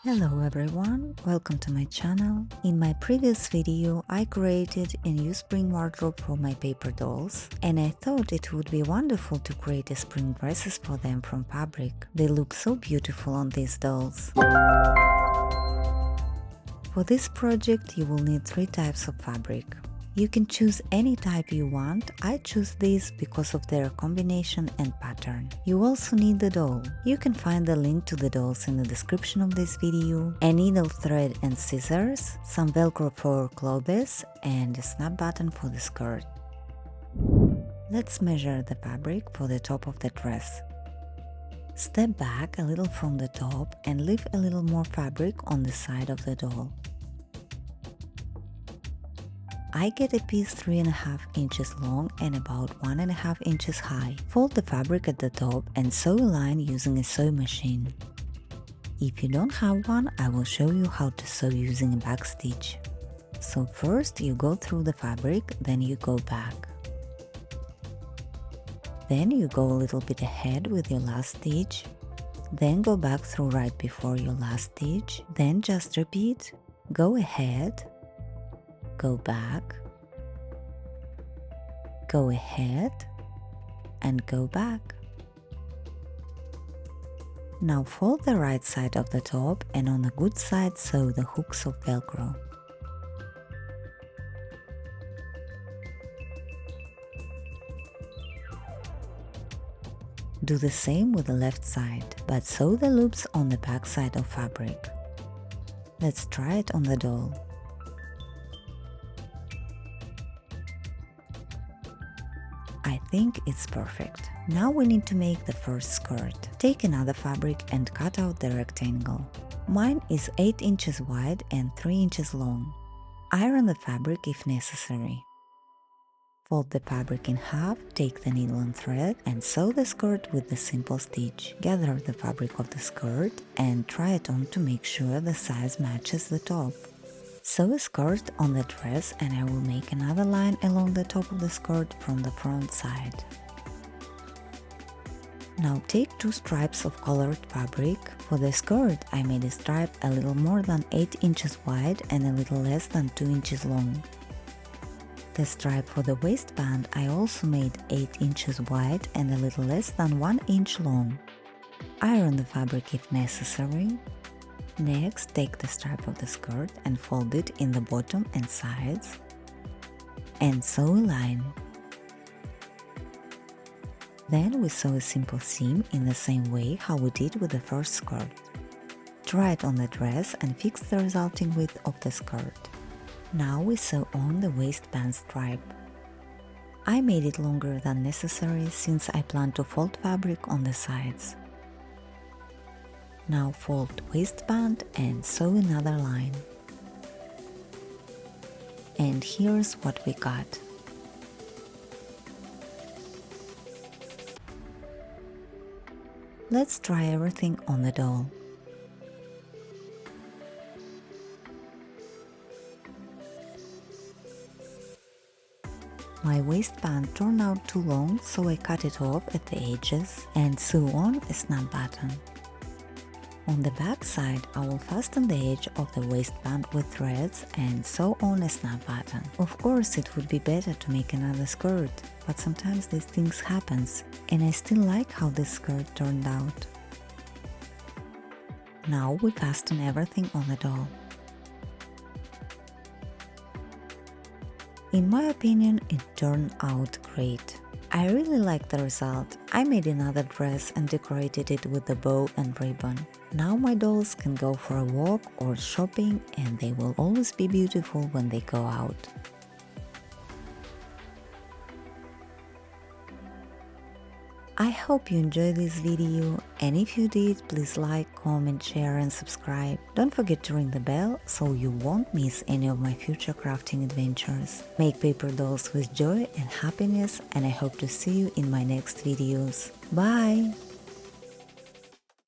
Hello everyone, welcome to my channel. In my previous video I created a new spring wardrobe for my paper dolls, and I thought it would be wonderful to create a spring dresses for them from fabric. They look so beautiful on these dolls. For this project you will need 3 types of fabric. You can choose any type you want. I choose these because of their combination and pattern. You also need the doll. You can find the link to the dolls in the description of this video, a needle, thread and scissors, some velcro for clothes and a snap button for the skirt. Let's measure the fabric for the top of the dress. Step back a little from the top and leave a little more fabric on the side of the doll. I get a piece 3.5 inches long and about 1.5 inches high. Fold the fabric at the top and sew a line using a sewing machine. If you don't have one, I will show you how to sew using a back stitch. So first you go through the fabric, then you go back. Then you go a little bit ahead with your last stitch. Then go back through right before your last stitch. Then just repeat. Go ahead. Go back, go ahead, and go back. Now fold the right side of the top and on the good side sew the hooks of Velcro. Do the same with the left side, but sew the loops on the back side of fabric. Let's try it on the doll. I think it's perfect. Now we need to make the first skirt. Take another fabric and cut out the rectangle. Mine is 8 inches wide and 3 inches long. Iron the fabric if necessary. Fold the fabric in half, take the needle and thread and sew the skirt with the simple stitch. Gather the fabric of the skirt and try it on to make sure the size matches the top. Sew a skirt on the dress and I will make another line along the top of the skirt from the front side. Now take 2 stripes of colored fabric. For the skirt I made a stripe a little more than 8 inches wide and a little less than 2 inches long. The stripe for the waistband I also made 8 inches wide and a little less than 1 inch long. Iron the fabric if necessary. Next, take the stripe of the skirt and fold it in the bottom and sides and sew a line. Then we sew a simple seam in the same way how we did with the first skirt. Try it on the dress and fix the resulting width of the skirt. Now we sew on the waistband stripe. I made it longer than necessary since I plan to fold fabric on the sides. Now fold waistband and sew another line. And here's what we got. Let's try everything on the doll. My waistband turned out too long, so I cut it off at the edges and sew on a snap button. On the back side, I will fasten the edge of the waistband with threads and sew on a snap button. Of course, it would be better to make another skirt, but sometimes these things happen, and I still like how this skirt turned out. Now we fasten everything on the doll. In my opinion, it turned out great. I really like the result. I made another dress and decorated it with a bow and ribbon. Now my dolls can go for a walk or shopping and they will always be beautiful when they go out. I hope you enjoyed this video, and if you did, please like, comment, share and subscribe. Don't forget to ring the bell so you won't miss any of my future crafting adventures. Make paper dolls with joy and happiness, and I hope to see you in my next videos. Bye!